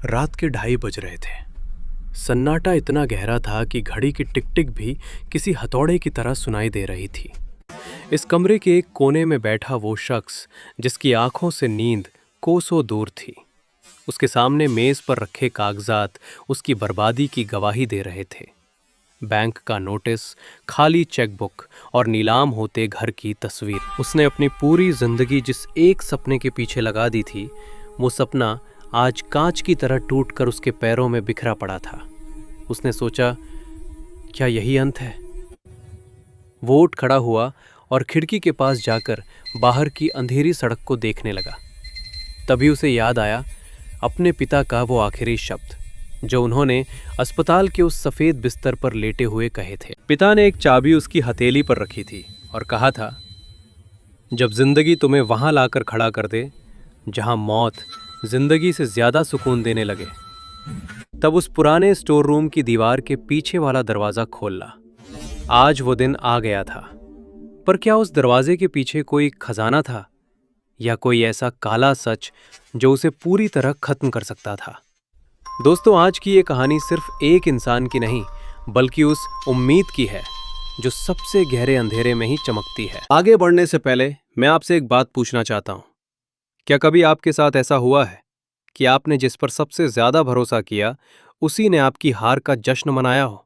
रात के 2:30 बज रहे थे। सन्नाटा इतना गहरा था कि घड़ी की टिक टिक भी किसी हथौड़े की तरह सुनाई दे रही थी। इस कमरे के एक कोने में बैठा वो शख्स जिसकी आंखों से नींद कोसों दूर थी, उसके सामने मेज पर रखे कागजात उसकी बर्बादी की गवाही दे रहे थे। बैंक का नोटिस, खाली चेकबुक और नीलाम होते घर की तस्वीर। उसने अपनी पूरी जिंदगी जिस एक सपने के पीछे लगा दी थी, वो सपना आज कांच की तरह टूटकर उसके पैरों में बिखरा पड़ा था। उसने सोचा, क्या यही अंत है? वो उठ खड़ा हुआ और खिड़की के पास जाकर बाहर की अंधेरी सड़क को देखने लगा। तभी उसे याद आया अपने पिता का वो आखिरी शब्द जो उन्होंने अस्पताल के उस सफेद बिस्तर पर लेटे हुए कहे थे। पिता ने एक चाबी उसकी हथेली पर रखी थी और कहा था, जब जिंदगी तुम्हें वहां लाकर खड़ा कर दे जहां मौत जिंदगी से ज्यादा सुकून देने लगे, तब उस पुराने स्टोर रूम की दीवार के पीछे वाला दरवाजा खोलना। आज वो दिन आ गया था, पर क्या उस दरवाजे के पीछे कोई खजाना था या कोई ऐसा काला सच जो उसे पूरी तरह खत्म कर सकता था? दोस्तों, आज की ये कहानी सिर्फ एक इंसान की नहीं बल्कि उस उम्मीद की है जो सबसे गहरे अंधेरे में ही चमकती है। आगे बढ़ने से पहले मैं आपसे एक बात पूछना चाहता हूं। क्या कभी आपके साथ ऐसा हुआ है कि आपने जिस पर सबसे ज्यादा भरोसा किया उसी ने आपकी हार का जश्न मनाया हो?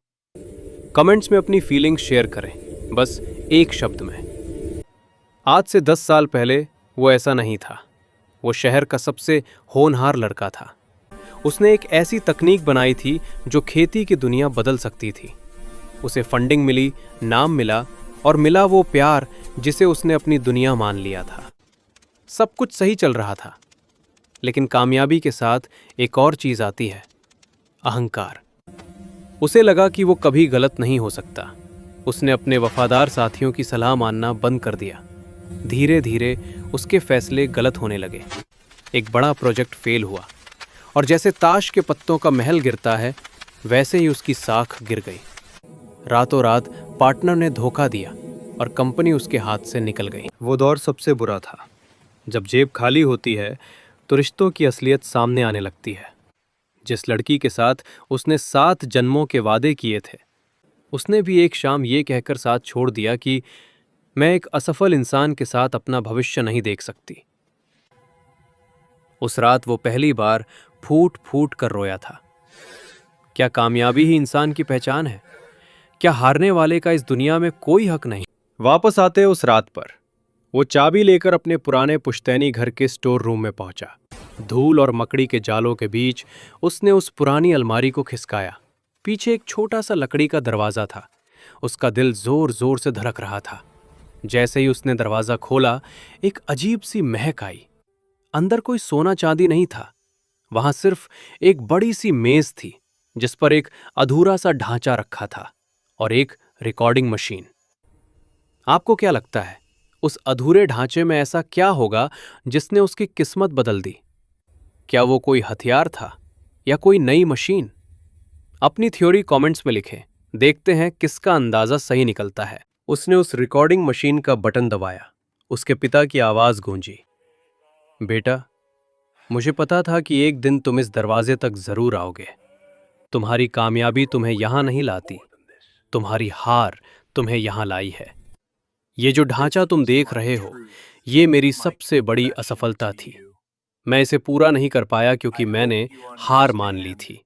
कमेंट्स में अपनी फीलिंग्स शेयर करें, बस एक शब्द में। आज से 10 साल पहले वो ऐसा नहीं था। वो शहर का सबसे होनहार लड़का था। उसने एक ऐसी तकनीक बनाई थी जो खेती की दुनिया बदल सकती थी। उसे फंडिंग मिली, नाम मिला और मिला वो प्यार जिसे उसने अपनी दुनिया मान लिया था। सब कुछ सही चल रहा था, लेकिन कामयाबी के साथ एक और चीज आती है, अहंकार। उसे लगा कि वो कभी गलत नहीं हो सकता। उसने अपने वफादार साथियों की सलाह मानना बंद कर दिया। धीरे धीरे उसके फैसले गलत होने लगे। एक बड़ा प्रोजेक्ट फेल हुआ और जैसे ताश के पत्तों का महल गिरता है, वैसे ही उसकी साख गिर गई। रातों रात पार्टनर ने धोखा दिया और कंपनी उसके हाथ से निकल गई। वो दौर सबसे बुरा था। जब जेब खाली होती है तो रिश्तों की असलियत सामने आने लगती है। जिस लड़की के साथ उसने 7 जन्मों के वादे किए थे, उसने भी एक शाम ये कहकर साथ छोड़ दिया कि मैं एक असफल इंसान के साथ अपना भविष्य नहीं देख सकती। उस रात वो पहली बार फूट फूट कर रोया था। क्या कामयाबी ही इंसान की पहचान है? क्या हारने वाले का इस दुनिया में कोई हक नहीं? वापस आते उस रात पर वो चाबी लेकर अपने पुराने पुश्तैनी घर के स्टोर रूम में पहुंचा। धूल और मकड़ी के जालों के बीच उसने उस पुरानी अलमारी को खिसकाया। पीछे एक छोटा सा लकड़ी का दरवाजा था। उसका दिल जोर जोर से धड़क रहा था। जैसे ही उसने दरवाजा खोला, एक अजीब सी महक आई। अंदर कोई सोना चांदी नहीं था। वहां सिर्फ एक बड़ी सी मेज थी जिस पर एक अधूरा सा ढांचा रखा था और एक रिकॉर्डिंग मशीन। आपको क्या लगता है, उस अधूरे ढांचे में ऐसा क्या होगा जिसने उसकी किस्मत बदल दी? क्या वो कोई हथियार था या कोई नई मशीन? अपनी थ्योरी कमेंट्स में लिखें। देखते हैं किसका अंदाजा सही निकलता है। उसने उस रिकॉर्डिंग मशीन का बटन दबाया। उसके पिता की आवाज गूंजी, बेटा, मुझे पता था कि एक दिन तुम इस दरवाजे तक जरूर आओगे। तुम्हारी कामयाबी तुम्हें यहां नहीं लाती, तुम्हारी हार तुम्हें यहां लाई है। ये जो ढांचा तुम देख रहे हो, ये मेरी सबसे बड़ी असफलता थी। मैं इसे पूरा नहीं कर पाया क्योंकि मैंने हार मान ली थी।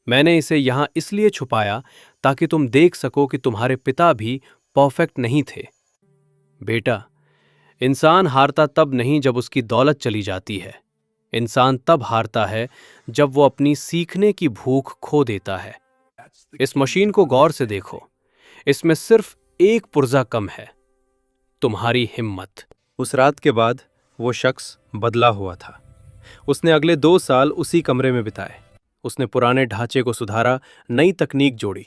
मैंने इसे यहां इसलिए छुपाया ताकि तुम देख सको कि तुम्हारे पिता भी परफेक्ट नहीं थे। बेटा, इंसान हारता तब नहीं जब उसकी दौलत चली जाती है। इंसान तब हारता है जब वो अपनी सीखने की भूख खो देता है। इस मशीन को गौर से देखो। इसमें सिर्फ एक पुर्जा कम है, तुम्हारी हिम्मत। उस रात के बाद वो शख्स बदला हुआ था। उसने अगले 2 साल उसी कमरे में बिताए। उसने पुराने ढांचे को सुधारा, नई तकनीक जोड़ी।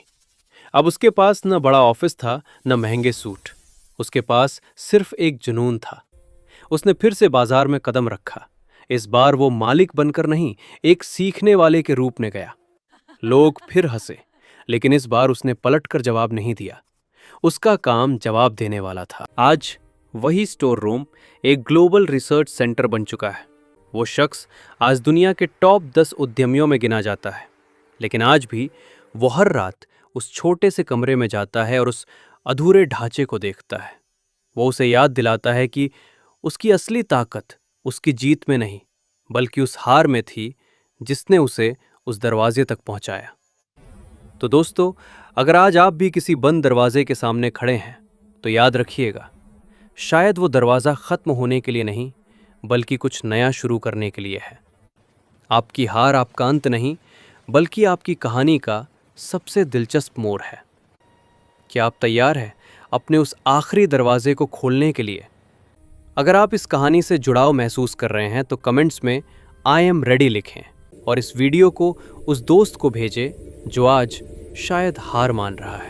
अब उसके पास न बड़ा ऑफिस था, न महंगे सूट। उसके पास सिर्फ एक जुनून था। उसने फिर से बाजार में कदम रखा। इस बार वो मालिक बनकर नहीं, एक सीखने वाले के रूप में गया। लोग फिर हंसे, लेकिन इस बार उसने पलटकर जवाब नहीं दिया। उसका काम जवाब देने वाला था। आज वही स्टोर रूम एक ग्लोबल रिसर्च सेंटर बन चुका है। वो शख्स आज दुनिया के टॉप 10 उद्यमियों में गिना जाता है, लेकिन आज भी वो हर रात उस छोटे से कमरे में जाता है और उस अधूरे ढांचे को देखता है। वो उसे याद दिलाता है कि उसकी असली ताकत उसकी जीत में नहीं, बल्कि उस हार में थी जिसने उसे उस दरवाजे तक पहुंचाया। तो दोस्तों, अगर आज आप भी किसी बंद दरवाजे के सामने खड़े हैं, तो याद रखिएगा, शायद वो दरवाज़ा ख़त्म होने के लिए नहीं, बल्कि कुछ नया शुरू करने के लिए है। आपकी हार आपका अंत नहीं, बल्कि आपकी कहानी का सबसे दिलचस्प मोड़ है। क्या आप तैयार हैं अपने उस आखिरी दरवाजे को खोलने के लिए? अगर आप इस कहानी से जुड़ाव महसूस कर रहे हैं तो कमेंट्स में आई एम रेडी लिखें और इस वीडियो को उस दोस्त को भेजें जो आज शायद हार मान रहा है।